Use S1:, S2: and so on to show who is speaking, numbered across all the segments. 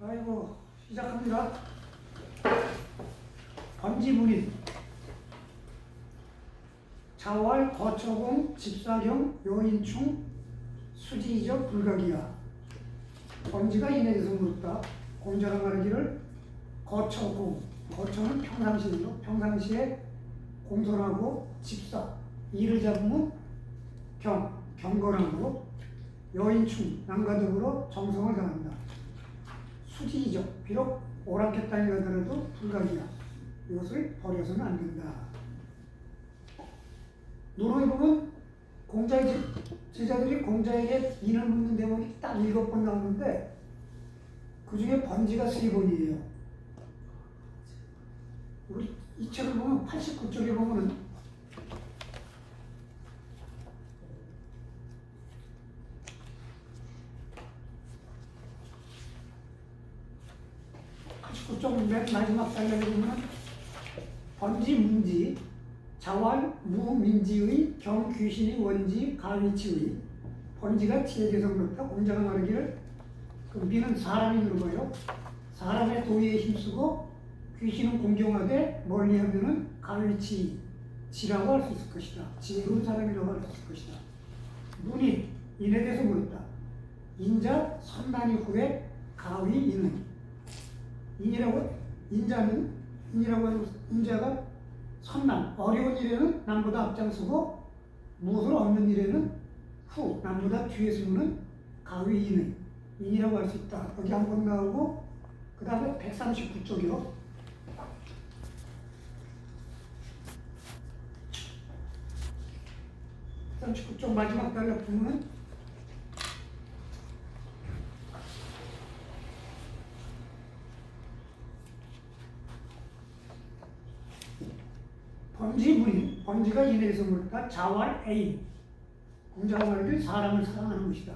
S1: 아이고, 시작합니다. 번지문인, 자활, 거처공, 집사경, 요인충, 수지이적, 불가기야. 번지가 인해서 물었다. 공자가 말하기를 거처공, 거처는 평상시죠. 평상시에 공손하고 집사, 일을 잡으면 경건하고, 여인충, 남과 더불어 정성을 다한다. 수지이적, 비록 오랑캐 땅에 가더라도 불가기야. 이것을 버려서는 안 된다. 논어에 보면 공자의 제자들이 공자에게 인을 묻는 대목이 딱 7번 나오는데 그 중에 번지가 3번이에요. 우리 이 책을 보면 89쪽에 보면은 그쪽 맨 마지막 단락에 보면 번지, 문지, 자활, 무민지의, 경귀신이 원지, 가위치의. 번지가 지혜재성 그렇다. 공자가 말하기를 그 미는 사람이 물어봐요. 사람의 도의에 힘쓰고 귀신은 공경하되 멀리하면은 가위치, 지라고 할 수 있을 것이다. 지혜로운 사람이라고 할 수 있을 것이다. 문이 인에 대해서 물었다. 인자 선난이 후에 가위 인은 인이라고 인이라고 하는 인자가 선남 어려운 일에는 남보다 앞장서고 무엇을 얻는 일에는 후 남보다 뒤에 서는 가위 인이라고 할 수 있다. 여기 한 번 나오고 그 다음에 139쪽이요. 139쪽 마지막 단락 보면 번지문인, 번지가 인해서 물었다. 자활 애인, 공자가 말하길 사람을 사랑하는 것이다.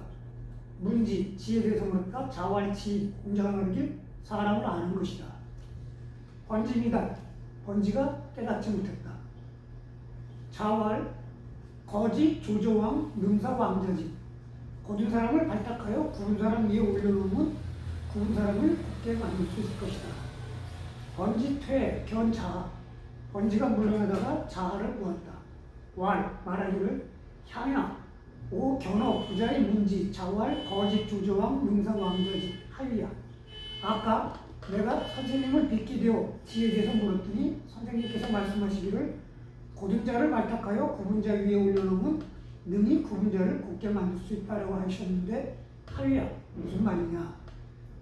S1: 문지, 지에 대해서 물었다. 자활 지, 공자가 말하길 사람을 아는 것이다. 번지미다, 번지가 깨닫지 못했다. 자활, 거지, 조조왕, 능사, 왕자지. 고든 사람을 발탁하여 구른 사람 위에 올려놓으면 구른 사람을 굳게 만들 수 있을 것이다. 번지, 퇴, 견자하, 번지가 물러나다가 자아를 보았다. 왈, 말하기를 향야, 오 견어, 부자의 문지, 자활, 거짓, 조조왕, 능사, 왕자지, 하위야. 아까 내가 선생님을 뵙게 되어 지에 대해서 물었더니 선생님께서 말씀하시기를 고든 자를 발탁하여 구분 자 위에 올려놓으면 능히 구분 자를 굳게 만들 수 있다라고 하셨는데 하위야, 무슨 말이냐.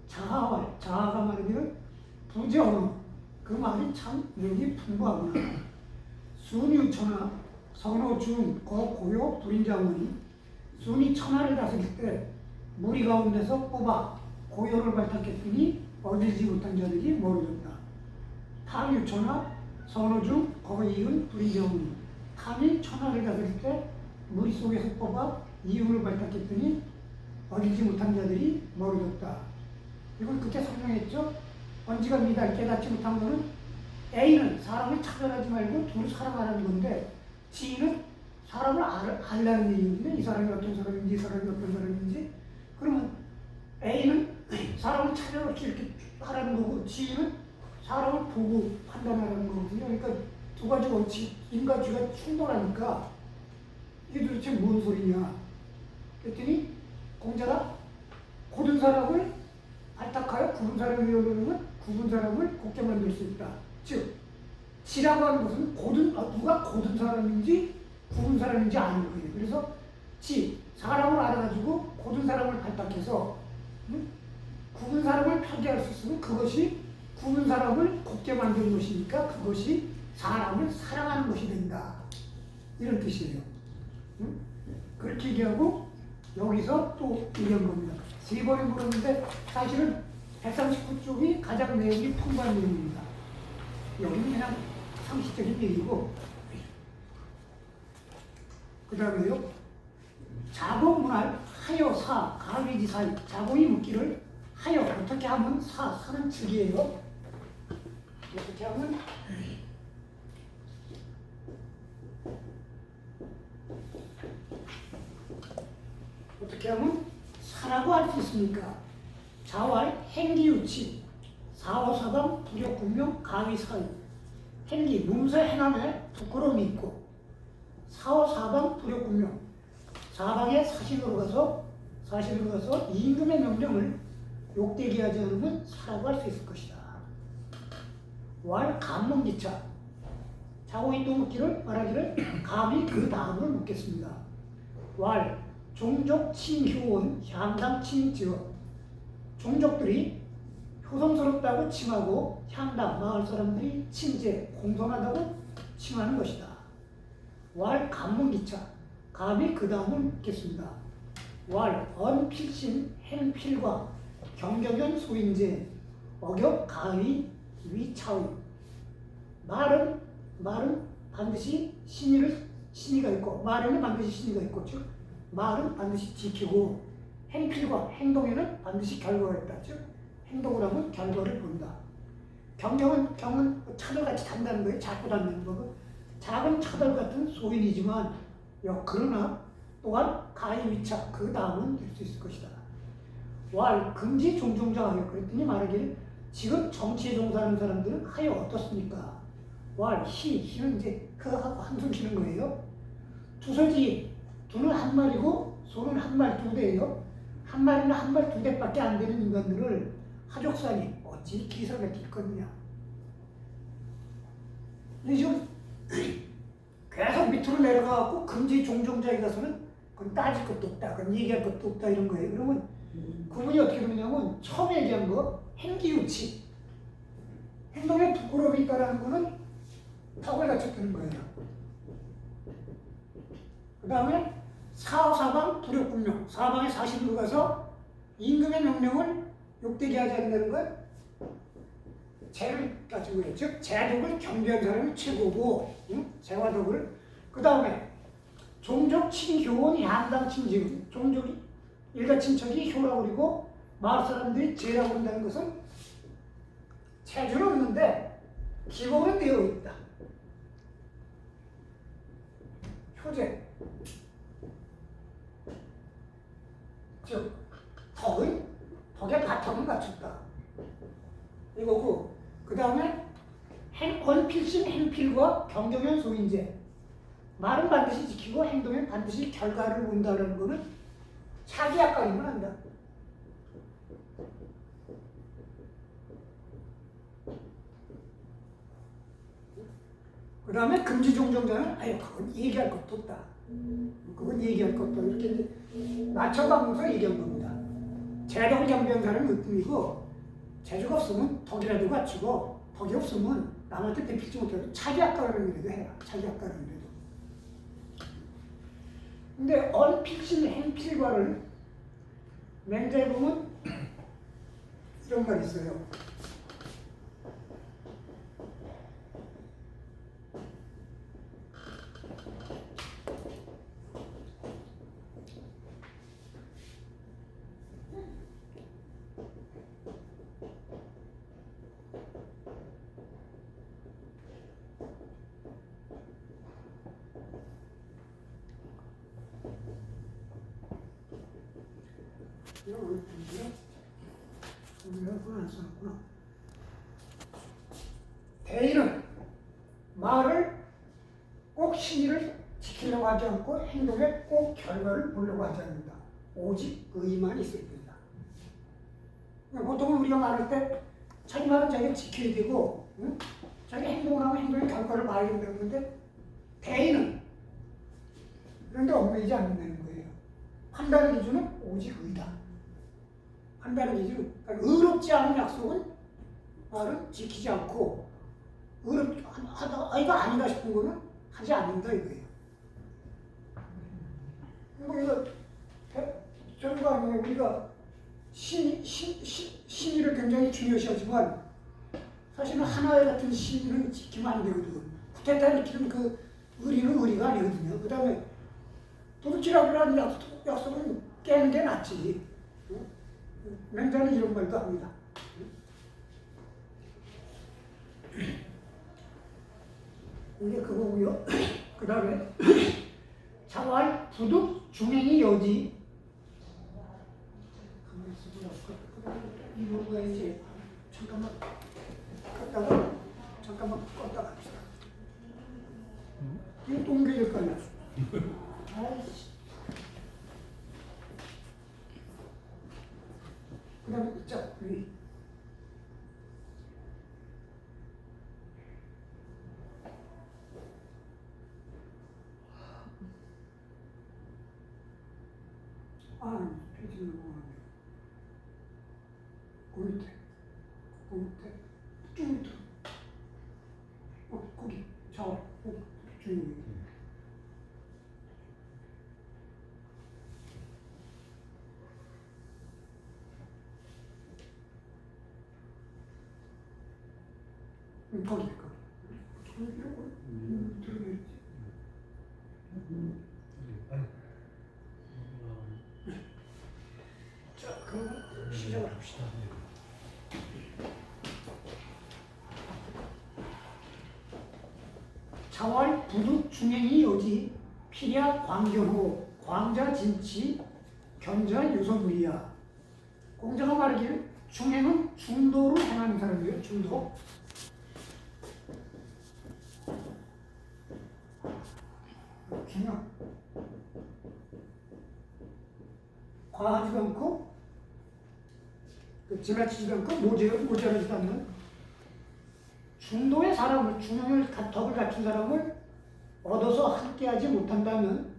S1: 자아왈, 자아가 말하기를 부자언어, 그 말이 참 의미 풍부하구나. 순유천하, 선호, 중, 거, 고요, 불인자원이. 순이 천하를 다스릴 때 무리 가운데서 뽑아 고요를 발탁했더니 얻지 못한 자들이 모르졌다. 탐유천하, 선호, 중, 거, 이은, 불인자원이. 탐이 천하를 다스릴 때 무리 속에서 뽑아 이윤을 발탁했더니 얻지 못한 자들이 모르졌다. 이걸 그렇게 설명했죠. 번지가 미달 깨닫지 못한 것은 A는 사람을 차별하지 말고 둘을 사랑하라는 건데 지는 사람을 알라는 얘기인데 이 사람이 어떤 사람인지 이 사람이 어떤 사람인지 그러면 A는 사람을 차별 없이 이렇게 하라는 거고 지는 사람을 보고 판단하라는 거거든요. 그러니까 두 가지 원칙, 인과 쥐가 충돌하니까 이게 도대체 뭔 소리냐. 그랬더니 공자가 고든 사람을 발탁하여 구분 사람을 이루려면 구분 사람을 곱게 만들 수 있다. 즉, 지라고 하는 것은 누가 고든 사람인지 구분 사람인지 아는 거예요. 그래서 지, 사람을 알아가지고 고든 사람을 발탁해서 구분 사람을 편개할 수 있으면 그것이 구분 사람을 곱게 만드는 것이니까 그것이 사람을 사랑하는 것이 된다. 이런 뜻이에요. 그렇게 얘기하고 여기서 또 얘기한 겁니다. 3번에 물었는데 사실은 139쪽이 가장 내용이 풍부한 내용입니다. 여기는 그냥 상식적인 얘기고 그 다음에요. 자곡문할 하여 사 가위지사이. 자곡이 묻기를 하여 어떻게 하면 사는 즉이에요. 어떻게 하면 어떻게 하면 사라고 할 수 있습니까? 자활, 행기유치, 사오사방, 부력군명, 가위사위. 행기, 문서 해남에 부끄러움이 있고, 사오사방, 부력군명. 사방에 사신으로 가서 임금의 명령을 욕되게 하지 않으면 사라고 할 수 있을 것이다. 왈, 감문기차. 자고 있던 묻기를 말하기를 감히 그 다음을 묻겠습니다. 왈, 종족 칭효원, 향당 칭지어. 종족들이 효성스럽다고 칭하고 향당, 마을 사람들이 칭제, 공손하다고 칭하는 것이다. 왈, 감문기차. 감히 그 다음을 묻겠습니다. 왈, 언필신, 행필과, 경경연 소인제, 어격, 가위, 위차위. 말은 반드시 신의가 있고, 말에는 반드시 신의가 있고, 즉 말은 반드시 지키고, 행필과 행동에는 반드시 결과가 있다. 즉 행동을 하면 결과를 본다. 경은 차돌같이 단다는 거예요. 자꾸 닿는 거고, 작은 차돌 같은 소인이지만 그러나 또한 가히 위차, 그 다음은 될 수 있을 것이다. 왈, 금지 종종자하여. 그랬더니 말하기를 지금 정치에 종사하는 사람들은 하여 어떻습니까? 왈, 희는 이제 그하고 한숨 쉬는 거예요. 두서지, 두는 한 마리고 소는 한 마리 두 대예요. 한 마리나 한 마리 두 대밖에 안 되는 인간들을 하족산이 어찌 기사가 있거든요. 근데 지금 계속 밑으로 내려가고 금지 종종자에 가서는 그건 따질 것도 없다, 그건 얘기할 것도 없다 이런 거예요. 그러면 그분이 어떻게 되느냐면 처음 얘기한 거 행기유치, 행동에 부끄러움이 있다라는 거는 턱을 갖췄다는 거예요. 그 다음에 사방 부력군명, 사방에 사신으로 가서 임금의 명령을 욕되게 하지 않는다는 건 재를 가지고 해요. 즉 재덕을 경배한 사람이 최고고, 재화덕을. 그 다음에 종족 친효원, 양당 친지은. 종족이 일가 친척이 효라고 그리고 마을 사람들이 제라고 한다는 것은 체주는 없는데 기본은 되어 있다. 효제, 즉 덕의 바탕을 갖췄다 이거고, 그 다음에 언필신, 행필과 경경연 소인제. 말은 반드시 지키고 행동엔 반드시 결과를 본다는 것은 차기약간이면 한다. 그 다음에 금지종종자는 그건 얘기할 것도 없다. 그건 얘기할 것도 없다. 이렇게 이제 맞춰가면서 얘기한 겁니다. 재덕을 경배한 사람은 으뜸이고, 재주가 없으면 덕이라도 갖추고, 덕이 없으면 남한테 대필지 못해도 차기학가라는이라도 해라. 차기학가라는이라도. 근데 언필신, 행필과를 맹자에 보면 이런 말이 있어요. 대인은 말을 꼭 신의를 지키려고 하지 않고 행동에 꼭 결과를 보려고 하지 않는다. 오직 의만 있을 뿐이다. 보통은 우리가 말할 때 자기 말은 자기가 지켜야 되고, 자기 행동을 하면 행동의 결과를 봐야 된다고 하는데, 대인은 그런데 얽매이지 않는다는 거예요. 판단의 기준은 오직 의다. 판단의 기준은, 그러니까 의롭지 않은 약속은 말은 지키지 않고, 이거 아니다 싶은 거는 하지 않는다 이거예요. 이거 저런 거 아니에요. 우리가 신의를 굉장히 중요시하지만 사실은 하나의 같은 신의는 지키면 안 되거든. 구태타를 지키는 그 의리는 의리가 아니거든요. 그 다음에 도둑질하기라는 약속은 깨는 게 낫지. 맹자는 이런 말도 합니다. 이게 그거고요. 그 다음에 자활, 부득, 중행이 여지. 이거 가야지. 잠깐만 껐다가 잠깐만 껐다 갑시다. 이거 또 옮겨야 될 거 아니야. 아이씨. 그 다음에 자 여기 페이지는 넘어가네. 그 밑에 쭉 밑으로 거기 좌우 주인공이 거기 들어가야지. 자, 그럼 시작을 합시다. 자왈 부득 중행이 여지 필야 광견호 광자 진치 견자 유서물이야. 공자가 말하기를 중행은 중도로 행하는 사람이에요. 중도. 중요. 과하지도 않고 지나치지도 않고 모자라지도 않는 중도의 사람을 중형을 덕을 갖춘 사람을 얻어서 함께하지 못한다면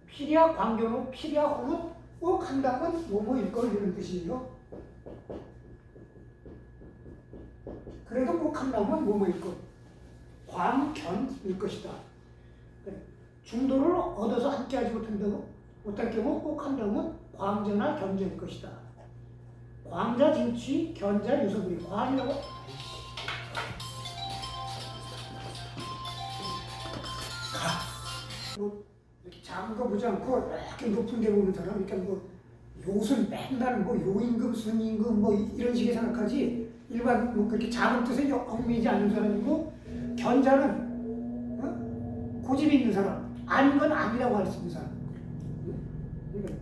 S1: 필야 광견호 필야 호는 꼭 한다면 뭐뭐일 걸 이런 뜻이에요. 그래도 꼭 한다면 뭐뭐일 것 광견일 것이다. 중도를 얻어서 함께하지 못할 경우 꼭 한다면 광자나 견자일 것이다. 광자 진취 견자 유서물이 광이라고 뭐 이렇게 작은 거 보지 않고 이렇게 높은 데 보는 사람, 그러니까 뭐 요술 맨날 뭐 요임금, 순임금 뭐 이런 식의 생각하지 일반 뭐 그렇게 작은 뜻에 얽매이지 않는 사람이고 견자는 고집이 있는 사람, 아닌 건 아니라고 할 수 있는 사람. 그러니까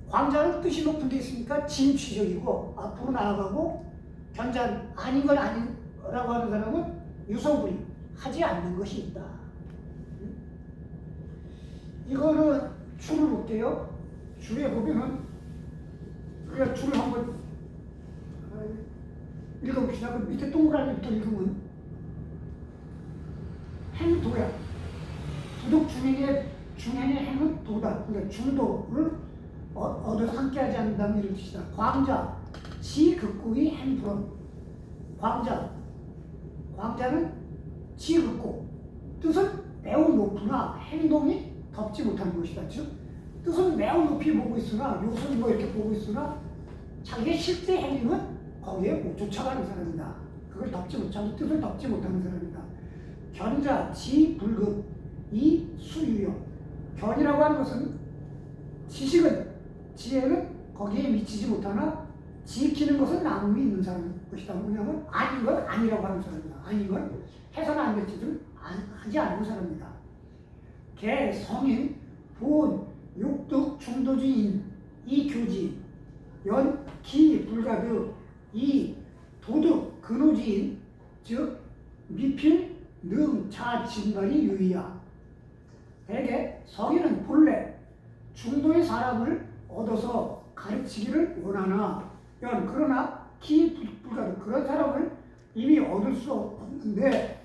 S1: 광자는 뜻이 높은 데 있으니까 진취적이고 앞으로 나아가고 견자는 아닌 건 아니라고 하는 사람은 유서불이 하지 않는 것이 있다. 이거는 줄을 볼게요. 줄에 보면은 그냥 줄을 한번 읽어봅시다. 그 밑에 동그라미부터 읽으면 행도야. 부득 중행의 행은 도다. 그러니까 중도를 얻어서 함께하지 않는다는 이런 뜻이다. 광자, 지극고의 행불언. 광자는 지극고 뜻은 매우 높으나 행동이 덮지 못하는 것이다. 즉 뜻은 매우 높이 보고 있으나 요술은 뭐 이렇게 보고 있으나 자기의 실제 행위는 거기에 못 쫓아가는 사람이다. 그걸 덮지 못하고 뜻을 덮지 못하는 사람이다. 견자, 지불급, 이 수유형. 견이라고 하는 것은 지식은, 지혜는 거기에 미치지 못하나 지키는 것은 나눔이 있는 사람인 것이다. 뭐냐면 아닌 건 아니라고 하는 사람이다. 아닌 건 해서는 안 될 짓을 하지 않는 사람이다. 개, 성인, 본, 육득, 중도주인, 이 교지, 연, 기, 불가득, 이 도덕, 근호지인, 즉 미필, 능, 자, 진발이 유의야. 대개 성인은 본래 중도의 사람을 얻어서 가르치기를 원하나 그러나 기, 불가득 그런 사람을 이미 얻을 수 없는데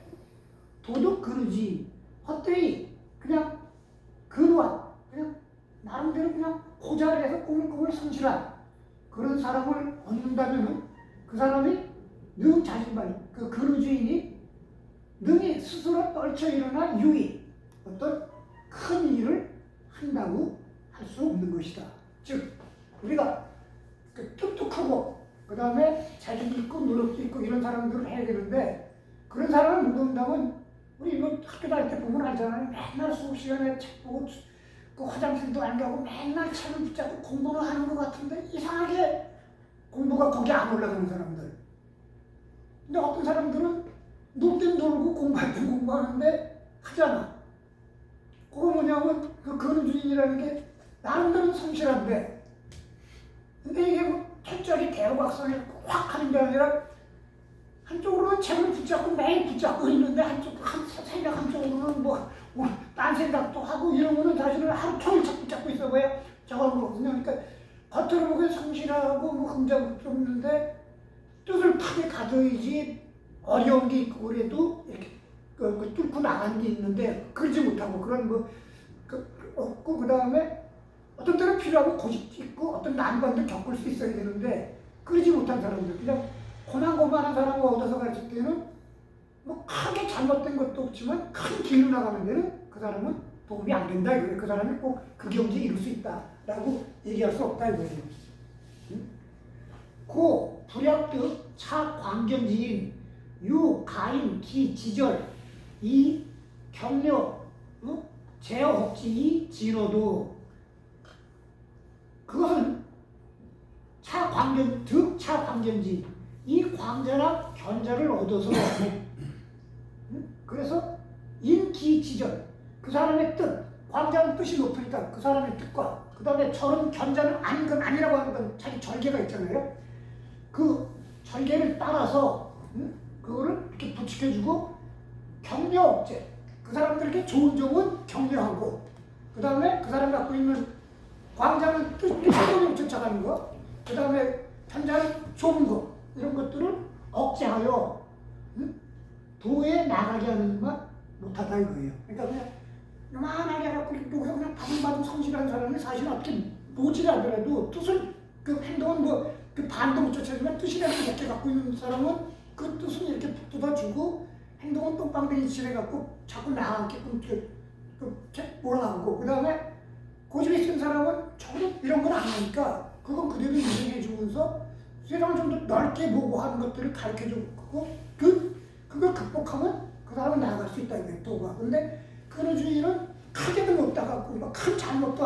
S1: 도덕, 근호지 헛되이 그냥 근호한 그냥 나름대로 그냥 고자를 해서 꼬물꼬물 성실한 그런 사람을 얻는다면 그 사람이 능 자신발 그 근호주인이 능히 스스로 떨쳐 일어나 유의 어떤 큰 일을 한다고 할 수 없는 것이다. 즉 우리가 그 똑똑하고 그 다음에 자질이 있고 노력도 있고 이런 사람들을 해야 되는데 그런 사람을 못 온다면 우리 뭐 학교 다닐 때 보면 알잖아요. 맨날 수업 시간에 책 보고 그 화장실도 안 가고 맨날 책을 붙잡고 공부를 하는 것 같은데 이상하게 공부가 거기 안 올라가는 사람들. 근데 어떤 사람들은 놀 땐 놀고 공부할 땐 공부하는데 하잖아. 그거 뭐냐면 그 근주인이라는 게 나름대로 성실한데 근데 이게 뭐 철저하게 대우각선을 확 하는 게 아니라 한쪽으로는 책을 붙잡고 매일 붙잡고 있는데 생각 한쪽으로는 딴 생각도 하고 이러면은 사실은 하루 종일 책 붙잡고 있어 봐야 저걸 거거든요. 그러니까 겉으로 보기엔 성실하고 긍정적인데 뜻을 크게 가져야지 어려운 게 있고 그래도 이렇게 뚫고 나가는 게 있는데 그러지 못하고 그런 없고 그다음에 어떤 때는 필요하고 고집도 있고 어떤 난관도 겪을 수 있어야 되는데 그러지 못한 사람들 그냥 고만고만한 사람을 얻어서 가르칠 때는 크게 잘못된 것도 없지만 큰 길로 나가는 데는 그 사람은 도움이 안 된다 이거예요. 그 사람이 꼭 그 경지에 이룰 수 있다라고 얘기할 수 없다 이거예요. 고 불약득 차 광견지인 유 가인 기 지절 이 경력 제어혹지 진호도 그것은 차 광견지 이 광자나 견자를 얻어서 그래서 인기 지절 그 사람의 뜻 광자는 뜻이 높으니까 그 사람의 뜻과 그 다음에 저런 견자는 아닌 건 아니라고 하는 건 자기 절개가 있잖아요. 그 절개를 따라서 그거를 이렇게 부축해주고 격려업제 그 사람들에게 좋은 점은 격려하고 그 다음에 그 사람 갖고 있는 광자는 뜻을 쫓아가는 거 그 다음에 견자는 좋은 거 이런 것들을 억제하여 도에 나가게 하는 것만 못하다 이거예요. 그러니까 그냥 요만하게 해갖고 그냥 받은 성실한 사람이 사실 어떻게 모질하더라도 뜻을 그 행동은 그 반도 못 쫓아주면 뜻이라는 걸 높게 갖고 있는 사람은 그 뜻은 이렇게 뜯어주고 행동은 똥방댕이 칠해갖고 자꾸 나가게끔 몰아가고 그 다음에 고집이 쓴 사람은 저도 이런 건 안 하니까 그건 그대로 인정해주면서 세상을 좀 더 넓게 보고 하는 것들을 가르쳐주고 그걸 극복하면 그 사람은 나아갈 수 있다 이거예요. 도가. 근데 근호주의는 크게도 못 나가고 큰 잘못도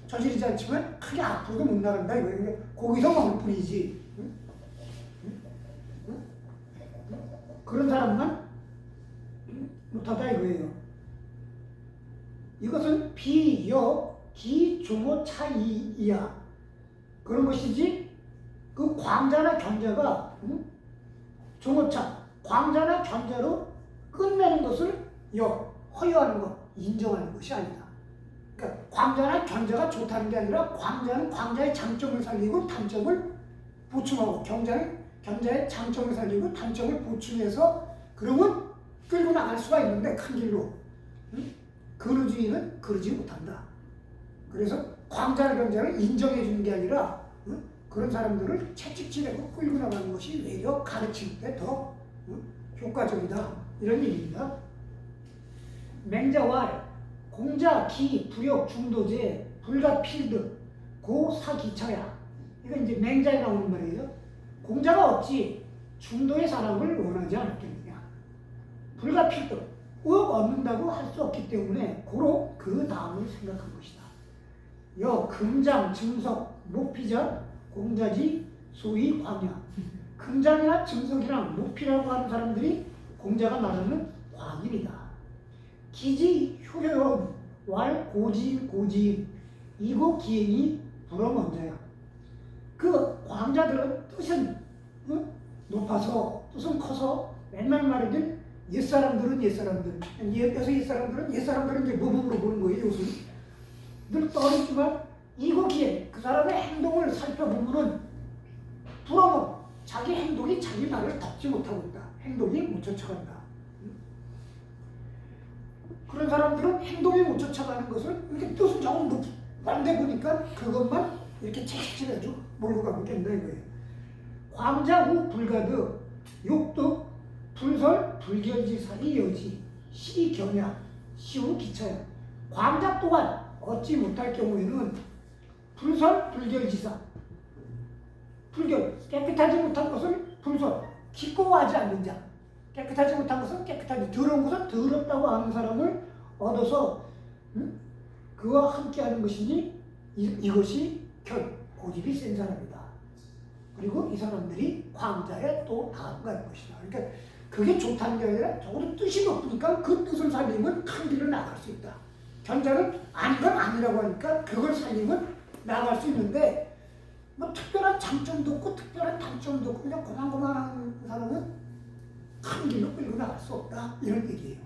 S1: 저지르지 않지만 크게 앞으로도 못 나간다 이거예요. 거기서 머물 뿐이지. 그런 사람만 못하다 이거예요. 이것은 비여 기조모 차이이야. 그런 것이지 그 광자나 견자가 조모차 광자나 견자로 끝내는 것을 허용하는 것, 인정하는 것이 아니다. 그러니까 광자나 견자가 좋다는 게 아니라 광자는 광자의 장점을 살리고 단점을 보충하고 견자의 장점을 살리고 단점을 보충해서 그러면 끌고 나갈 수가 있는데 큰 길로 근호주의는 그러지 못한다. 그래서 광자나 견자를 인정해 주는 게 아니라 그런 사람들을 채찍질하고 끌고 나가는 것이 외려 가르칠 때 더 효과적이다. 이런 얘기입니다. 맹자왈 공자 기 부역 중도제 불가필드 고사기차야. 이건 이제 맹자에 나오는 말이에요. 공자가 어찌 중도의 사람을 원하지 않았겠느냐. 불가필드 꼭 얻는다고 할 수 없기 때문에 고로 그 다음을 생각한 것이다. 여 금장 증석 목피자 공자지 소위 광야. 금장이나 증석이랑 목피라고 하는 사람들이 공자가 말하는 광인이다. 기지 효효연 왈 고지인 이고 기행이 불어 먼저야. 그 광자들은 뜻은 높아서 뜻은 커서 맨날 말하길 옛사람들은 옛사람들은 이제 모범으로 보는 거예요. 요즘 늘 떠오르지만 이고 기행 그 사람의 행동을 살펴보면은 불어먹 자기 행동이 자기 말을 덮지 못하고 있다. 행동이 못 쫓아간다. 그런 사람들은 행동이 못 쫓아가는 것을 이렇게 뜻은 조금 반대 보니까 그것만 이렇게 채찍질해가지고 몰고 가면 된다 이거예요. 광자 후 불가득 욕득 불설 불견지사리 여지 시견야 시후 기차야. 광자 또한 얻지 못할 경우에는 불설 불견지사 불견 깨끗하지 못한 것을 불설 기꺼워하지 않는 자 깨끗하지 못한 것은 깨끗하지 더러운 것은 더럽다고 하는 사람을 얻어서 그와 함께하는 것이니 이것이 고집이 센 사람이다. 그리고 이 사람들이 광자에 또 나아갈 것이다. 그러니까 그게 좋다는 게 아니라 적어도 뜻이 높으니까 그 뜻을 살리면 큰 길을 나갈 수 있다. 견자는 아닌 건 아니라고 하니까 그걸 살리면 나갈 수 있는데 뭐 특별한 장점도 없고 특별한 단점도 없고 그냥 고만고만한 사람은 큰 길로 끌고 나갈 수 없다 이런 얘기예요.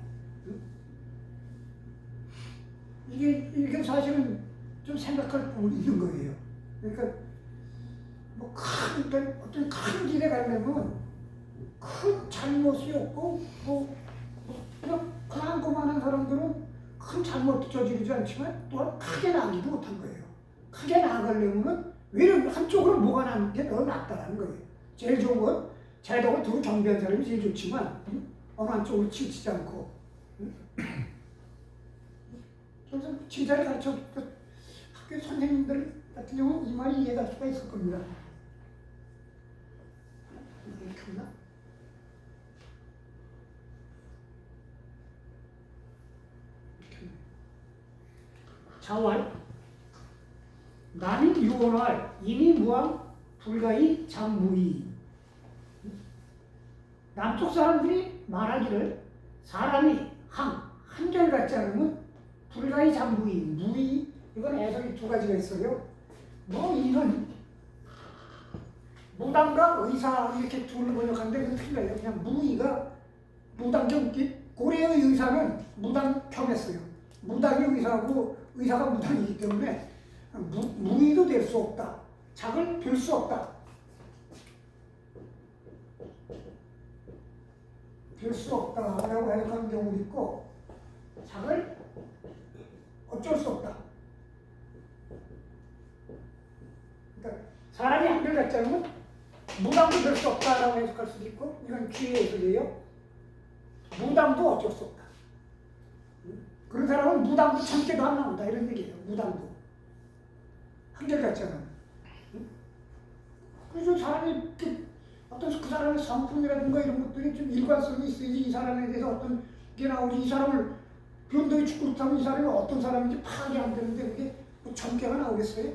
S1: 이게 사실은 좀 생각할 부분이 있는 거예요. 그러니까 뭐 어떤 큰 길에 가려면 큰 잘못이 없고 그냥 고만고만한 사람들은 큰 잘못도 저지르지 않지만 또한 크게 나가지도 못한 거예요. 크게 나가려면은 왜냐면 한쪽으로 뭐가 나는 게 더 낫다라는 거예요. 제일 좋은 건 제도가 더 경비한 사람이 제일 좋지만 어느 한쪽으로 치우치지 않고 그래서 제자를 가르쳐 학교 선생님들 같은 경우는 이 말이 이해할 수가 있을 겁니다. 이게 켰나? 자활 남인 유언할 이미 무함 불가이 장무이. 남쪽 사람들이 말하기를 사람이 한결같지 않으면 불가이 장무이 무이 이건 해석이 두 가지가 있어요. 뭐 이건 무당과 의사 이렇게 둘을 번역하는데 그건 틀려요. 그냥 무의가 무당경 고려의 의사는 무당경했어요. 무당이 의사고 의사가 무당이기 때문에 무의도 될 수 없다. 작을 별 수 없다. 별 수 없다라고 해석하는 경우도 있고 작을 어쩔 수 없다. 그러니까 사람이 한결같지 않으면 무당도 될 수 없다라고 해석할 수도 있고 이건 귀의 해석이에요. 무당도 어쩔 수 없다. 그런 사람은 무당도 참깨도 안 나온다 이런 얘기예요. 무당도 한결같지 않으면. 그래서 사람이 어떤 그 사람의 성품이라든가 이런 것들이 좀 일관성이 있어야지 이 사람에 대해서 어떤 게 나오지. 이 사람을 변덕이 죽고 그렇다면 이 사람이 어떤 사람인지 파악이 안 되는데 그게 뭐 전개가 나오겠어요?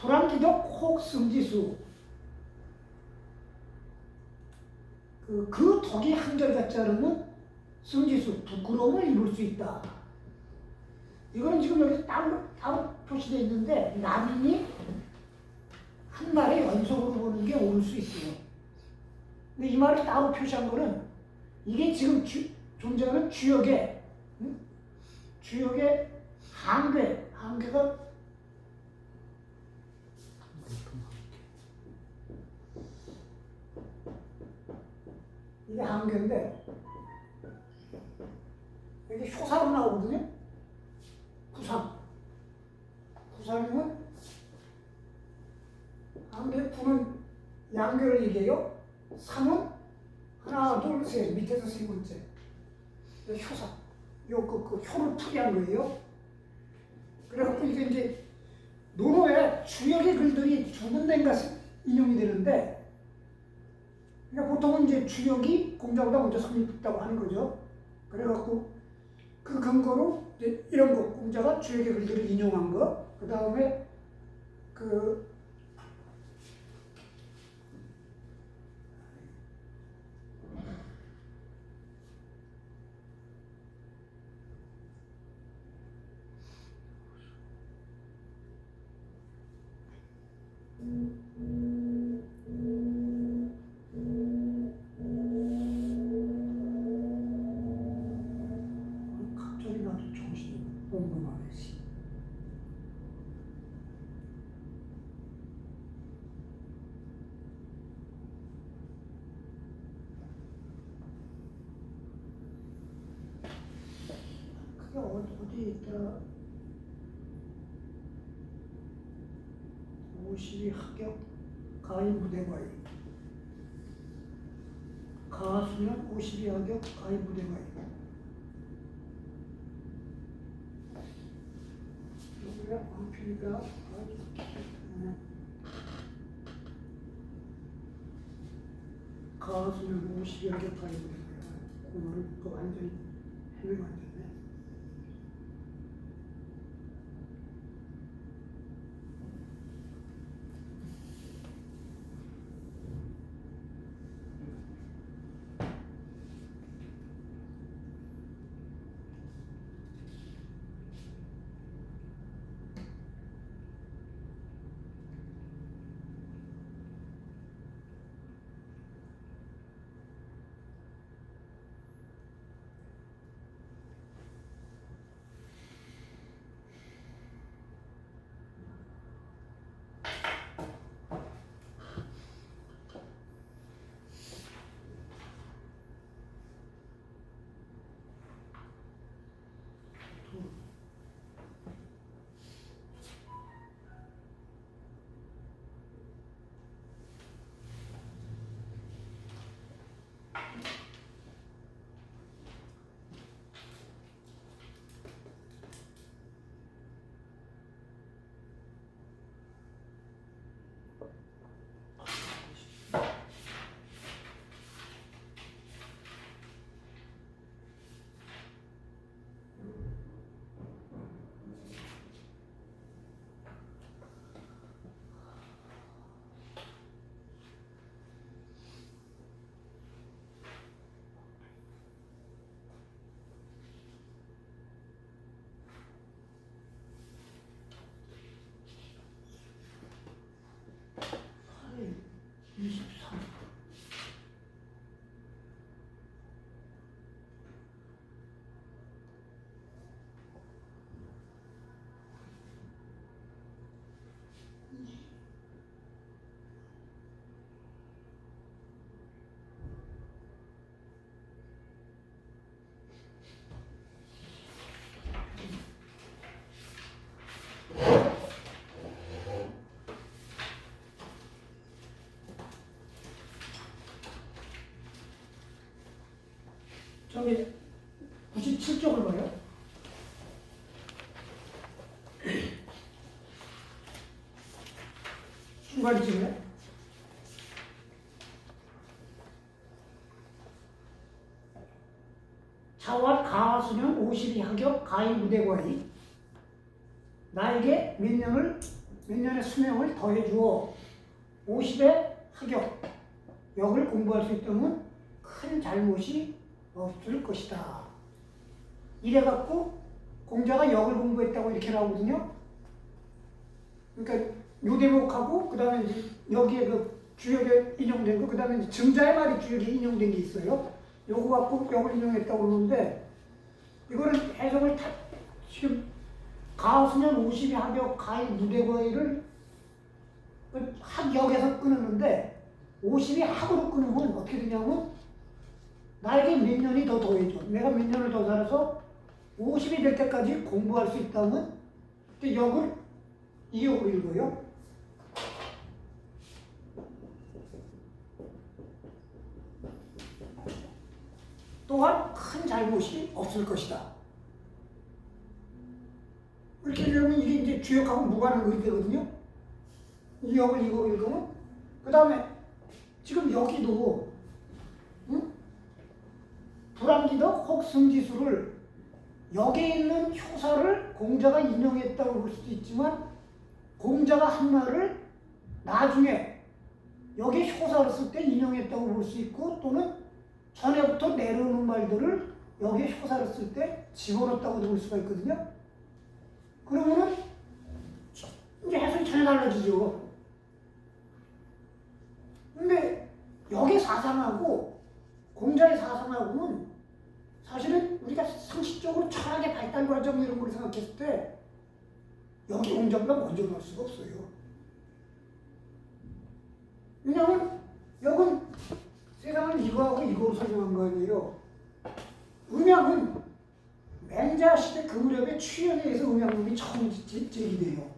S1: 불안기덕 혹승지수 그 덕이 한결같지 않으면 승지수 부끄러움을 입을 수 있다. 이거는 지금 여기 따로 표시되어 있는데 남인이 한 말에 연속으로 보는 게 올 수 있어요. 근데 이 말을 따로 표시한 거는 이게 지금 존재하는 주역의 한계가 이게 한계인데 이게 효사로 나오거든요. 구삼이면 한계 구는 양계를 얘기해요. 삼은 하나 둘 셋 밑에서 세 번째 효사 그 효를 풀이한 거예요. 그래갖고 이게 이제 논어에 주역의 글들이 두 군데인가 인용이 되는데 그러니까 보통은 이제 주역이 공자보다 먼저 성립했다고 하는 거죠. 그래갖고 그 근거로 이제 이런 거 공자가 주역의 글들을 인용한 거, 그 다음에 갑자기 나도 정신이 엉망하네. 그게 어디 있다. 52 합격 가인 부대과이. 가수면 52 합격 가인 부대과이. 여기가 왕필이가 가수면 52 합격 가인 부대과이. 오늘은 그 완전히 해명이 안 됐네. 저기 97쪽을 봐요. 중간쯤에 자왈 가수년 52하겹 가히 무대과이 나에게 몇 년의 수명을 더해주어 50의 하겹 역을 공부할 수 있다면 큰 잘못이 없을 것이다. 이래갖고 공자가 역을 공부했다고 이렇게 나오거든요. 그러니까 요 대목하고 그 다음에 이제 여기에 그 주역에 인용된 거, 그 다음에 이제 증자의 말이 주역에 인용된 게 있어요. 요거 갖고 역을 인용했다고 그러는데 이거는 해석을 지금 가수년 50의 하겹 가히 무대과이를 학역에서 끊었는데 50이 학으로 끊으면 어떻게 되냐면 나에게 몇 년이 더 더해줘. 내가 몇 년을 더 살아서 50이 될 때까지 공부할 수 있다면 그때 역을 이 역으로 읽어요. 또한 큰 잘못이 없을 것이다. 이렇게 되면 이게 이제 주역하고 무관한 글이 되거든요. 이 역을 이거 읽으면 그 다음에 지금 여기도 불암기덕 혹승지수를 여기에 있는 효사를 공자가 인용했다고 볼 수도 있지만 공자가 한 말을 나중에 여기 효사를 쓸 때 인용했다고 볼 수 있고 또는 전에부터 내려오는 말들을 여기 효사를 쓸 때 집어넣었다고 볼 수가 있거든요. 그러면은 이제 해석이 전혀 달라지죠. 근데 여기 사상하고 공자의 사상하고는 사실은 우리가 상식적으로 철학의 발달 과정 이런 걸 생각했을 때 여기 공자보다 먼저 나올 수가 없어요. 왜냐하면 여긴 세상을 이거하고 이거로 설명한 거 아니에요. 음양은 맹자 시대 그 무렵에 취연에 의해서 음양론이 처음 제기돼요.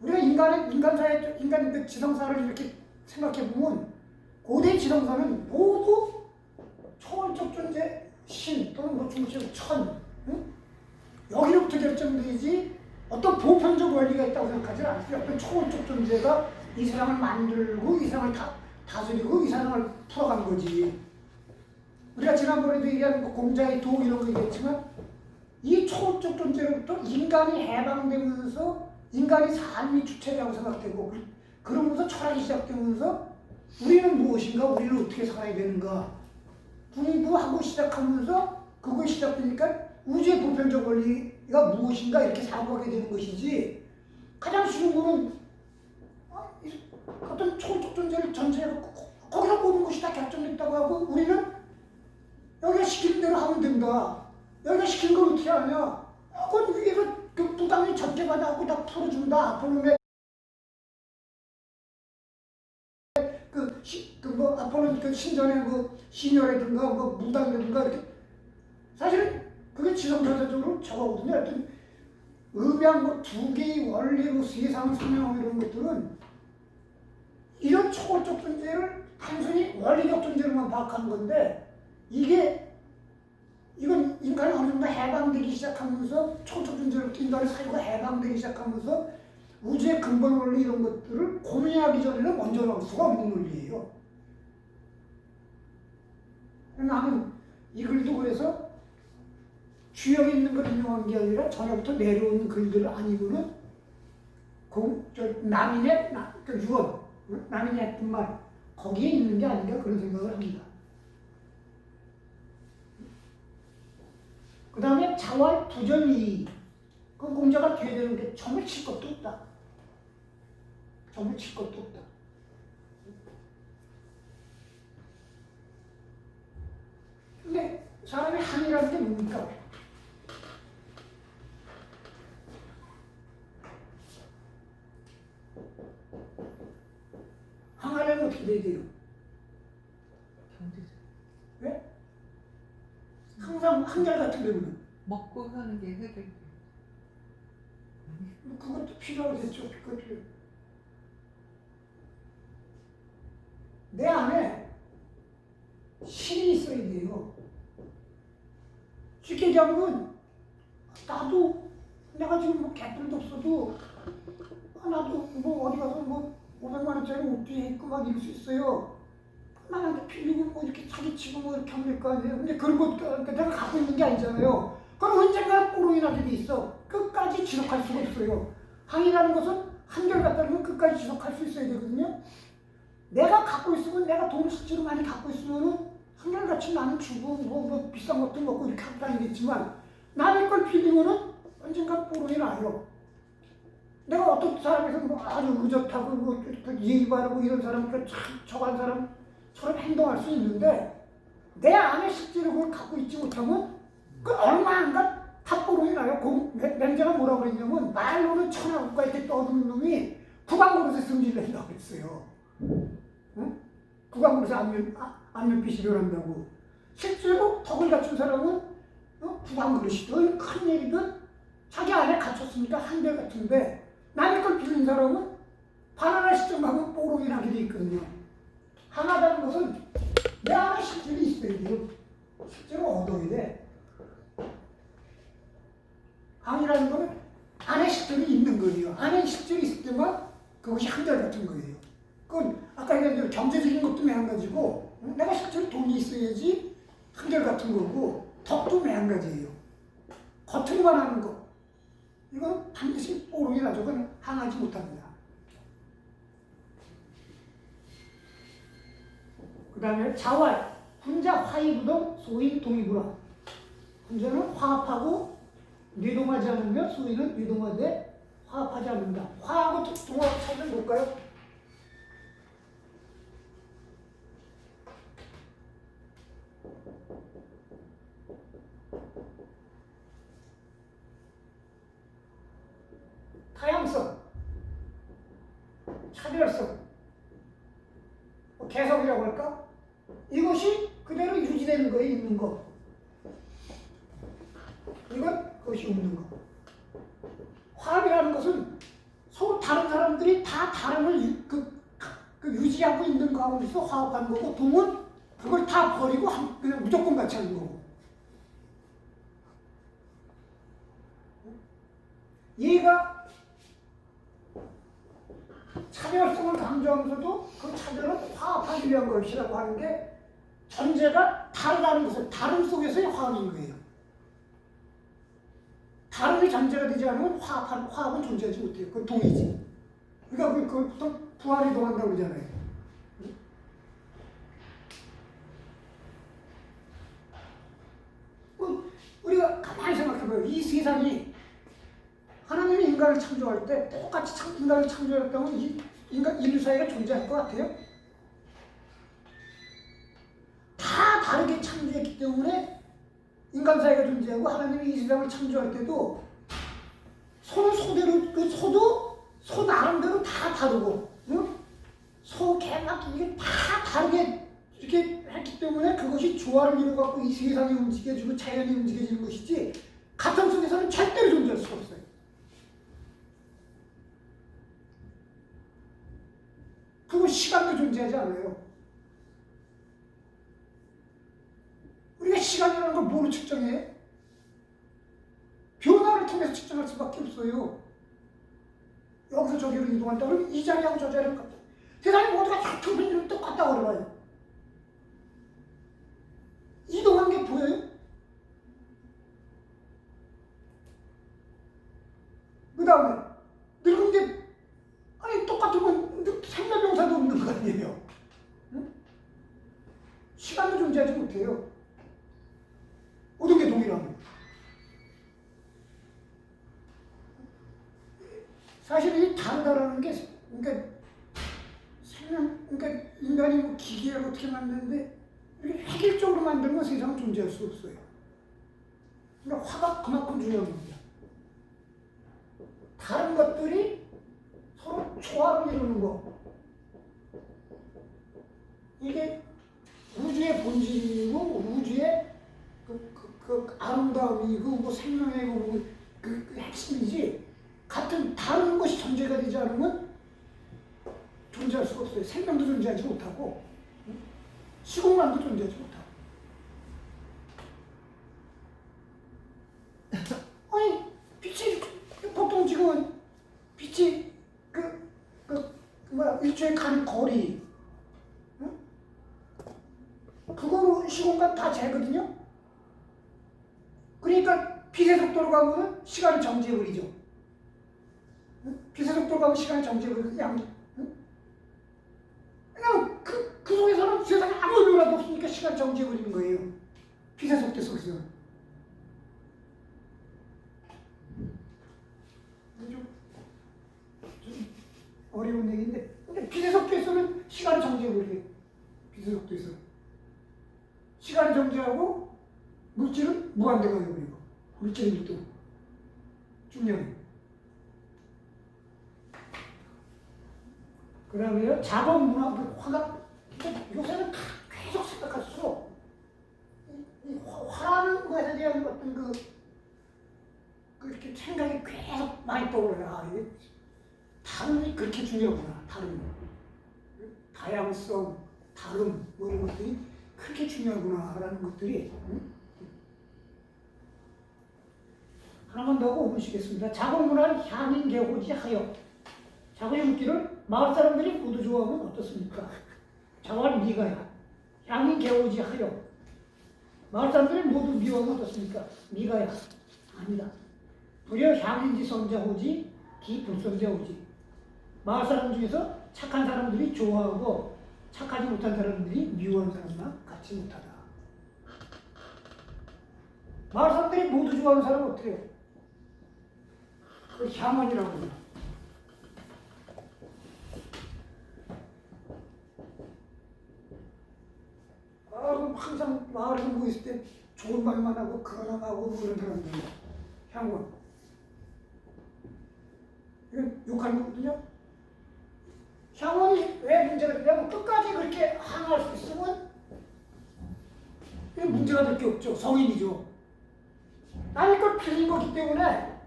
S1: 우리가 인간 그 지성사를 이렇게 생각해 보면 고대 지성사는 모두 초월적 존재, 신 또는 뭐 중심 천 여기로부터 결정되지 어떤 보편적 원리가 있다고 생각하지 않습니다. 어떤 초월적 존재가 이 세상을 만들고 이 세상을 다스리고 이 세상을 풀어간 거지. 우리가 지난번에도 얘기한 공자의 도 이런 거 얘기했지만 이 초월적 존재로부터 인간이 해방되면서 인간이 삶이 주체라고 생각되고 그러면서 철학이 시작되면서 우리는 무엇인가, 우리는 어떻게 살아야 되는가 공부하고 시작하면서 그거 시작되니까 우주의 보편적 원리가 무엇인가 이렇게 사고하게 되는 것이지 가장 쉬운 거는 어떤 초월적 존재를 전제해서 거기서 모든 것이 다 결정됐다고 하고 우리는 여기가 시키는 대로 하면 된다. 여기가 시키는 걸 어떻게 하냐? 그건 위에서 그 부당히 적재받아갖고 다 풀어준다. 아폴로의 아폴로 그 신전의 그 신녀라든가 뭐 무당이라든가 이렇게 사실은 그게 지성사적으로 저거거든요. 하여튼 음양 뭐 두 개의 원리로 세상 설명하고 이런 것들은 이런 초월적 존재를 단순히 원리적 존재로만 파악하는 건데 이건 인간이 어느 정도 해방되기 시작하면서 초월적 존재로부터 인간의 사유가 해방되기 시작하면서 우주의 근본 원리 이런 것들을 고민하기 전에는 먼저 나올 수가 없는 원리예요. 나는 이 글도 그래서 주역에 있는 걸 인용한 게 아니라 전에부터 내려온 글들 아니고는 남인의 유언, 남인이 했던 말 거기에 있는 게 아닌가 그런 생각을 합니다. 그 다음에 자왈 부전이 그 공자가 뒤에 되는 게 점을 칠 것도 없다. 점을 칠 것도 없다. 근데 사람의 한이라는 게 뭡니까? 항하려면 어떻게 돼야 돼요?
S2: 경제적.
S1: 왜? 항상 한결같은 데는
S2: 먹고 사는 게 해결돼.
S1: 그것도 필요하겠죠. 그것도 내 안에 신이 있어야 돼요. 얘기하면 나도 내가 지금 뭐 개뿔도 없어도 나도 뭐 어디 가서 뭐 500만 원짜리 옷도 입고 막 이럴 수 있어요. 나한테 빌리고 뭐 이렇게 사기치고 뭐 이렇게 하면 될 거 아니에요. 근데 그런 거 내가 갖고 있는 게 아니잖아요. 그럼 언젠가 뽀록이 나게 돼 있어. 끝까지 지속할 수가 없어요. 항이라는 것은 한결같다면 끝까지 지속할 수 있어야 되거든요. 내가 갖고 있으면 내가 돈을 실제로 많이 갖고 있으면은 한결같이 나는 주고 뭐 비싼 것도 먹고 이렇게 하고 다니겠지만 남의 걸 빌리면은 언젠가 뽀록이 나요. 내가 어떤 사람에서 뭐 아주 의젓하고 뭐 예의 바르고 이런 사람, 저간 사람처럼 행동할 수 있는데 내 안에 실제로 그걸 갖고 있지 못하면 그 얼마 안가 탑보름이 나요. 맹자가 뭐라고 그랬냐면 말로는 천하국가 이렇게 떠드는 놈이 국왕그릇에 승질낸다고 그랬어요. 응? 국왕그릇에 안면빛이 변한다고. 실제로 덕을 갖춘 사람은 국왕그릇이든 큰 일이든 자기 안에 갖췄으니까 한결같은데 남의 걸 빌린 사람은 바나나 시점 가면 뽀록이 나게 돼 있거든요. 하나다는 것은 내 안에 실제로 있어야 돼요. 실제로 얻어야 돼. 항이라는 거는 안에 실제로 있는 거예요. 안에 실제로 있을 때만 그것이 한결같은 거예요. 그건 아까 얘기한 대로 경제적인 것도 매한가지고 내가 실제로 돈이 있어야지 한결같은 거고 덕도 매한가지예요. 겉으로만 하는 거. 이건 반드시 뽀록이 나죠. 그건 항하지 못합니다. 그 다음에 자활, 분자 화이부동 소인 동이구라. 분자는 화합하고 뇌동하지 않으며 소인은 뇌동하되 화합하지 않는다. 화하고 동하고 차이는 뭘까요? 다양성, 차별성, 개성이라고 할까? 이것이 그대로 유지되는 거에 있는 거. 이건 그것이 없는 거. 화합이라는 것은 서로 다른 사람들이 다 다름을 유지하고 있는 가운데서 화합하는 거고, 동은 그걸 다 버리고 그냥 무조건 같이 하는 거고. 얘가 차별성을 강조하면서도 그 차별은 화합하기 위한 것이라고 하는 게 전제가 다르다는 것은 다름 속에서의 화합인 거예요. 다름이 전제가 되지 않으면 화합은 존재하지 못해요. 그건 동이지. 그러니까 그걸 보통 부활이동한다고 그러잖아요. 우리가 가만히 생각해봐요. 이 세상이 하나님이 인간을 창조할 때 똑같이 인간을 창조했다면 이 인류 사회가 존재할 것 같아요? 다 다르게 창조했기 때문에 인간 사회가 존재하고 하나님이 이 세상을 창조할 때도 소는 소대로 그 소도 소 나름대로 다 다르고 응? 소, 개, 막 이게 다 다르게 이렇게 했기 때문에 그것이 조화를 이루어갖고 이 세상이 움직여지고 자연이 움직여지는 것이지 같은 속에서는 절대로 존재할 수가 없어요. 그건 시간도 존재하지 않아요. 우리가 시간이라는 걸 뭐로 측정해? 변화를 통해서 측정할 수밖에 없어요. 여기서 저기로 이동한다 그러면 이 자리하고 저 자리를 같다. 세상의 모두가 같은 분위기로 똑같다고 그래봐요. 이동한 게 보여요? 그 다음에 늙은 게 아니 똑같으면 생老병사도 없는 거 아니에요? 응? 시간도 존재하지 못해요. 모든 게 동일하면. 사실 이 다르다라는 게 그러니까 그러니까 인간이 뭐 기계를 어떻게 만드는데 이렇게 획일적으로 만들면 세상은 존재할 수 없어요. 그러니까 화가 그만큼 중요한 겁니다. 다른 것들이 서로 조화를 이루는 거. 이게 우주의 본질이고 우주의 그 아름다움이고 뭐 생명이고 그 핵심이지 같은 다른 것이 존재가 되지 않으면 존재할 수가 없어요. 생명도 존재하지 못하고 시공간도 존재하지 못하고 일주에 가는 거리, 응? 그거로 시공간 다 재거든요. 그러니까 빛의 속도로 가면 시간을 정지해버리죠. 응? 빛의 속도로 가면 시간을 정지해버리죠. 응? 그냥 그 속에서는 세상에 아무 변화도 없으니까 시간 정지해버리는 거예요. 빛의 속도 속에서는. 좀 어려운 얘기인데, 근데 빛의 속도에서는 시간을 정지해버려요. 빛의 속도에서. 시간을 정지하고 물질은 무한대가 되어버리고, 물질의 밀도, 중력이. 그 다음에요, 작업 문화, 화가, 요새는 계속 생각할수록, 이 화라는 것에 대한 어떤 그렇게 생각이 계속 많이 떠올라요. 아, 이게 다름이 그렇게 중요하구나. 다름, 다양성, 다름 뭐 이런 것들이 그렇게 중요하구나라는 것들이. 하나만 더 하고 보시겠습니다. 작업문화를 향인계호지하여. 자고의 묻기를 마을 사람들이 모두 좋아하면 어떻습니까? 자활 미가야. 향인계호지하여. 마을 사람들이 모두 미워하면 어떻습니까? 미가야. 아니다. 불여 향인지 성자호지 기불성자호지. 마을 사람 중에서 착한 사람들이 좋아하고 착하지 못한 사람들이 미워하는 사람만 같이 못하다. 마을 사람들이 모두 좋아하는 사람은 어때요? 그 향원이라고 해요. 항상 마을에서 모였을 때 좋은 말만 하고 근엄하고 그런 사람들. 향원. 이건 욕하는 거거든요. 향원이 왜 문제가 되냐면 끝까지 그렇게 항할 수 있으면 문제가 될 게 없죠. 성인이죠. 남의 걸 빌린 거기 때문에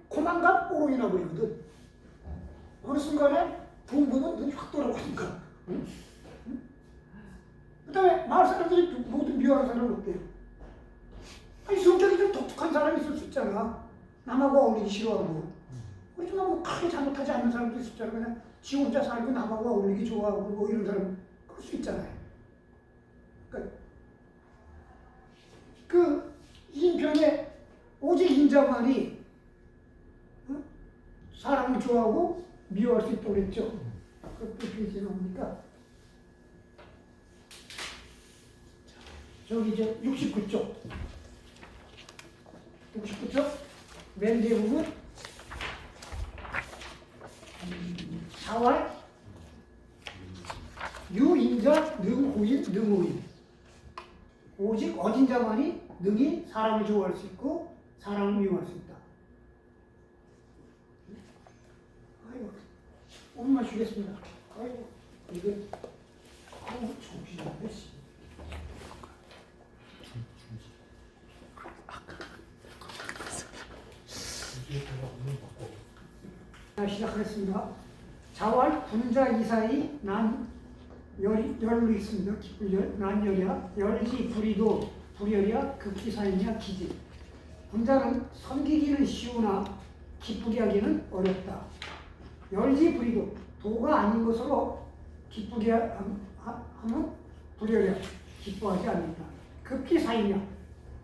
S1: 고만감 오롱이 나버리거든. 어느 순간에 부모는 눈이 확 돌아가니까. 그 다음에 마을 사람들이 모두 미워하는 사람은 어때요? 아니, 성격이 좀 독특한 사람이 있을 수 있잖아. 남하고 어울리기 싫어하고. 그렇지만 뭐 크게 잘못하지 않는 사람도 있었잖아. 그냥 지 혼자 살고 남하고 어울리기 좋아하고 뭐 이런 사람 그럴 수 있잖아요. 그러니까 그 인편에 오직 인자만이 사람을 좋아하고 미워할 수 있다고 그랬죠. 그것도 되지 않습니까? 저기 이제 69쪽. 69쪽 맨 뒤에 보면 자활 유인자 능호인 능호인. 오직 어진 자만이 능히 사람을 좋아할 수 있고 사람을 미워할 수 있다. 아이고, 엄마 주겠습니다. 아이고, 이거 정신이 안 됐어. 시작하겠습니다. 자활 분자 이사이 난 열로 있습니다. 기불열 난열이야 열지 불이도 불열이야 극기사이냐 기지. 분자는 섬기기는 쉬우나 기쁘게 하기는 어렵다. 열지 불이도 도가 아닌 것으로 기쁘게 하면 불열이야 기뻐하지 않는다. 극기사이냐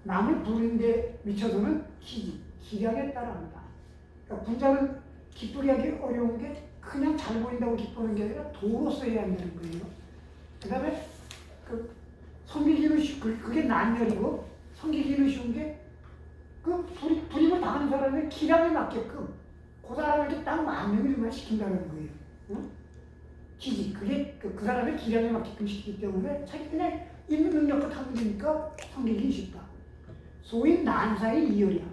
S1: 남을 부르는 데 미쳐서는 기량에 따라한다. 그러니까 분자는 기쁘게 하기 어려운 게 그냥 잘 보인다고 기쁘는 게 아니라 도로 써야 한다는 거예요. 그 다음에 섬기기는 그게 난열이고 섬기기는 쉬운 게 불임을 당하는 사람의 기량에 맞게끔 그 사람에게 딱 만명을 시킨다는 거예요. 응? 기지. 그게 그 사람의 기량에 맞게끔 시키기 때문에 자기 그냥 있는 능력과 타면 되니까 섬기기 쉽다. 소인 난사의 이열이야.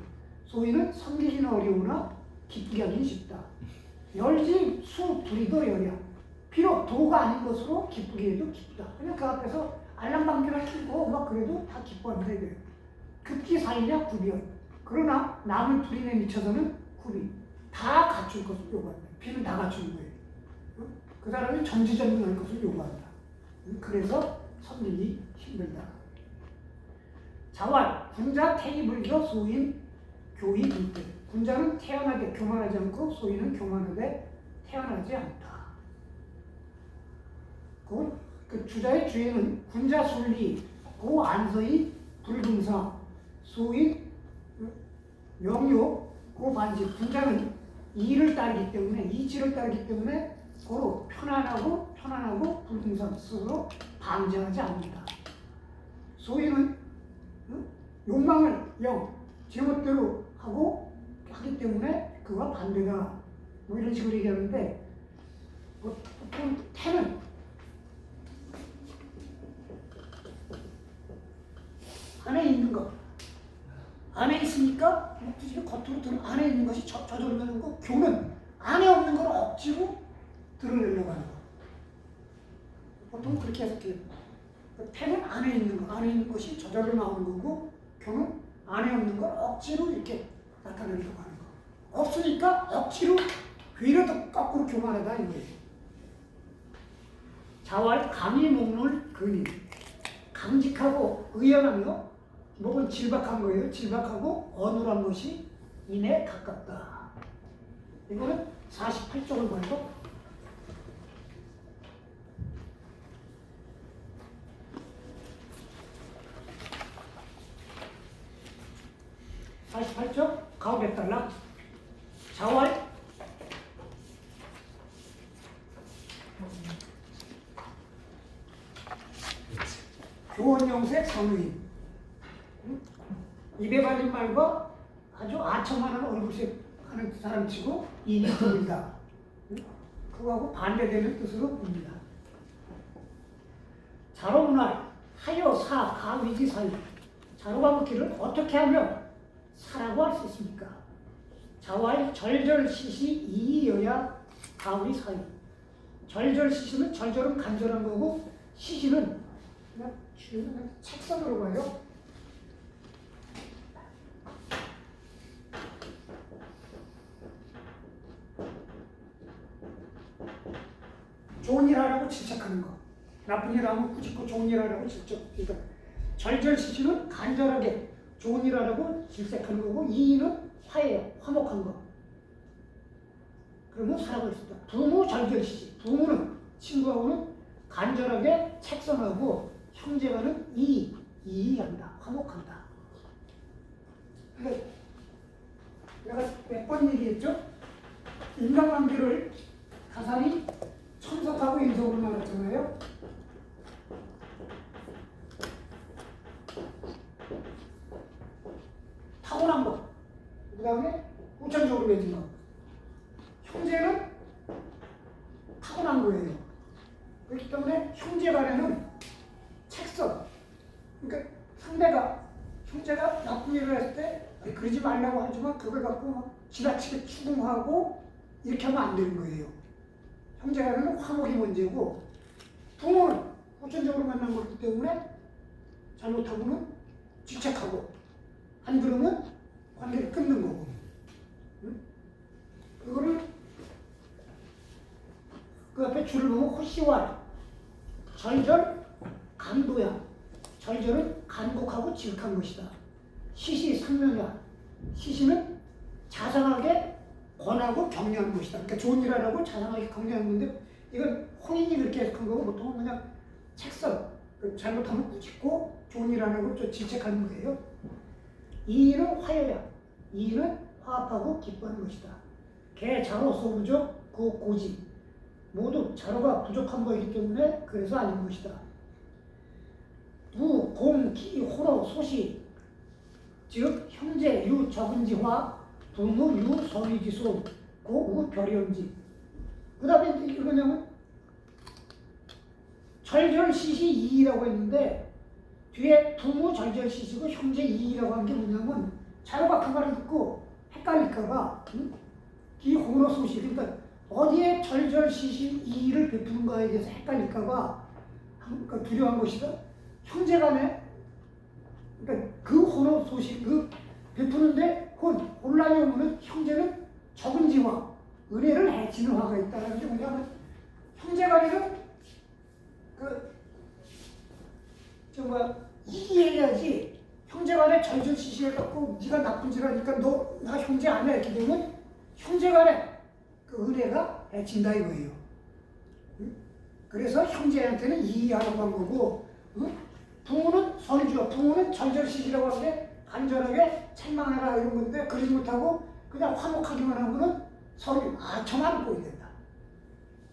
S1: 소인은 섬기기는 어려우나 기쁘게 하기는 쉽다. 열지 수 불이도 열이야. 비록 도가 아닌 것으로 기쁘게 해도 기쁘다. 그냥 그 앞에서 알랑방귀를 하고 막 그래도 다 기뻐한다 이거예요. 극기사이냐 구비열. 그러나 남을 불임에 미쳐서는 구비. 다 갖출 것을 요구한다. 비는 다 갖추는 거예요. 그 사람이 전지전능할 것을 요구한다. 그래서 섬기기 힘들다. 자활 군자 태기불교 소인 교의 불대. 군자는 태연하게 교만하지 않고 소인은 교만하되 태어나지 않다. 그 주자의 주에는 군자 순리, 고 안서의 불등사, 소의 명료, 고 반지. 군자는 이를 따르기 때문에, 이치를 따르기 때문에 고로 편안하고 불등사 스스로 방지하지 않는다. 소위는 욕망을 제멋대로 하기 때문에 그와 반대다. 뭐 이런 식으로 얘기하는데, 보통 태는 안에 있는 것, 안에 있으니까 굳이 겉으로 드러내는 안에 있는 것이 저절로 거. 교는 안에 없는 걸 억지로 드러내려고 하는 거. 보통 그렇게 해석해요. 태는 안에 있는 거, 안에 있는 것이 저절로 나오는 거고, 교는 안에 없는 걸 억지로 이렇게 나타내려고 하는 거. 없으니까 억지로 오히려 더 거꾸로 교만하다 이거예요. 자활 감히 목놀 근이. 강직하고 의연하며 목은 질박한 거예요. 질박하고 어눌한 것이 인에 가깝다. 이거는 48쪽을 보고 48쪽 가운데 달라. 자활 교원용색 선우인. 입에 발린 말과 아주 아첨하는 얼굴색 하는 사람치고 인이 보인다. 그거하고 반대되는 뜻으로 봅니다. 자로문활 하여 사 가위지 사이. 자로가 묻기를 어떻게 하면 사라고 할 수 있습니까? 자활 절절시시 이여야 가위 사이. 절절시시는 절절은 간절한 거고, 시시는 그냥 책선으로 가요. 좋은 일 하라고 질책하는 거. 나쁜 일 하면 꾸짖고 좋은 일 하라고 질책. 그러니까 절절시시는 간절하게 좋은 일 하라고 질책하는 거고, 이의는 화해요. 화목한 거. 그러면 사랑을 쓴다. 부모 절절시시. 부모는 친구하고는 간절하게 책선하고, 형제간은 이의한다. 화목한다. 근데 내가 몇 번 얘기했죠? 인간관계를 가산이 천석하고 인석으로 나눴잖아요. 타고난 것, 그 다음에 후천적으로 맺은 것. 형제는 타고난 거예요. 그렇기 때문에 형제 간에는 책선, 그러니까 형제가 나쁜 일을 했을 때 그러지 말라고 하지만 그걸 갖고 막 지나치게 추궁하고 이렇게 하면 안 되는 거예요. 형제 간에는 화목이 문제고, 부모는 후천적으로 만난 거기 때문에 잘못하고는 질책하고, 안 그러면 관계를 끊는 거고. 그거를 그 앞에 줄을 보면 호시왈 절절 간도야. 절절은 간곡하고 지극한 것이다. 시시 상명야. 시시는 자상하게 권하고 격려하는 것이다. 그러니까 좋은 일 하라고 자상하게 격려하는 건데, 이건 호인이 그렇게 해석한 거고, 보통은 그냥 책선, 잘못하면 꾸짖고 좋은 일 하라고 좀 질책하는 거예요. 이의는 화해야. 이의는 화합하고 기뻐하는 것이다. 개 자로 소부족 그 고지. 모두 자로가 부족한 거이기 때문에 그래서 아닌 것이다. 부, 공, 기, 호로, 소시. 즉 형제, 유, 적은지화, 부모, 유, 서리지소, 고, 우, 별이언지. 그 다음에 이게 뭐냐면 절절시시 이의라고 했는데, 뒤에 부모 절절시시고 형제 이의라고 한 게 뭐냐면, 자로가 그 말을 듣고 헷갈릴까봐 기, 호로, 소시. 그러니까 어디에 절절시시 이의를 베푸는가에 대해서 헷갈릴까봐 두려워한 것이다. 형제간에, 그러니까 그 호로, 소시, 그 베푸는데 혼란이 오면 형제는 적은지화, 은혜를 해치는 화가 있다는 게 뭐냐면, 형제간에는 이해해야지. 형제간에 절절시시해갖고 네가 나쁜 짓 하니까 너 나 형제 아니야 이렇게 되면 형제간에 그 은혜가 해친다 이거예요. 응? 그래서 형제한테는 이해하라고 한 거고, 응? 부모는 선주야. 부모는 절절시키라고 하는데 간절하게 책망하라 이런 건데 그러지 못하고 그냥 화목하기만 하고는 서로 아첨하는 꼴이 된다.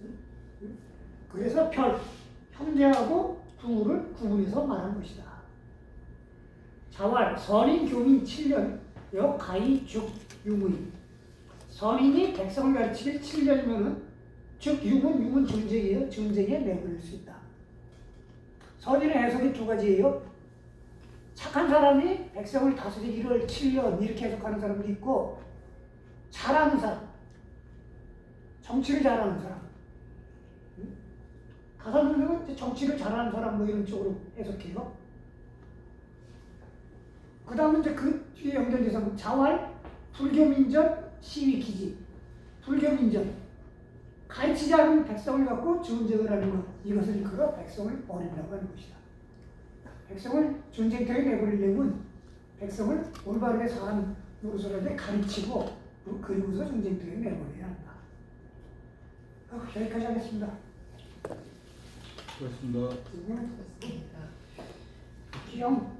S1: 응? 응? 그래서 형제하고 부를 구분해서 말한 것이다. 자왈 선인 교민 7년 여 가히 죽 유무이. 선인이 백성을 가르치길 7년이면은 즉 유문 전쟁이에요. 전쟁에 내버릴 수 있다. 선인의 해석이 두 가지예요. 착한 사람이 백성을 다스리기를 7년 이렇게 해석하는 사람도 있고, 잘하는 사람, 정치를 잘하는 사람, 다섯 명은 정치를 잘하는 사람 뭐 이런 쪽으로 해석해요. 그 다음에 이제 그 뒤에 연결돼서 자활, 불교민전, 시위기지. 불교민전, 가르치지 않은 백성을 갖고 전쟁을 하는 것, 이것을 일컬어 백성을 버린다고 하는 것이다. 백성을 전쟁터에 내버리려면 백성을 올바르게 사는 노릇을 하되 가르치고 그리고서 전쟁터에 내버려야 한다. 여기까지 하겠습니다.
S3: 고맙습니다.
S2: 좋습니다.
S1: 기영.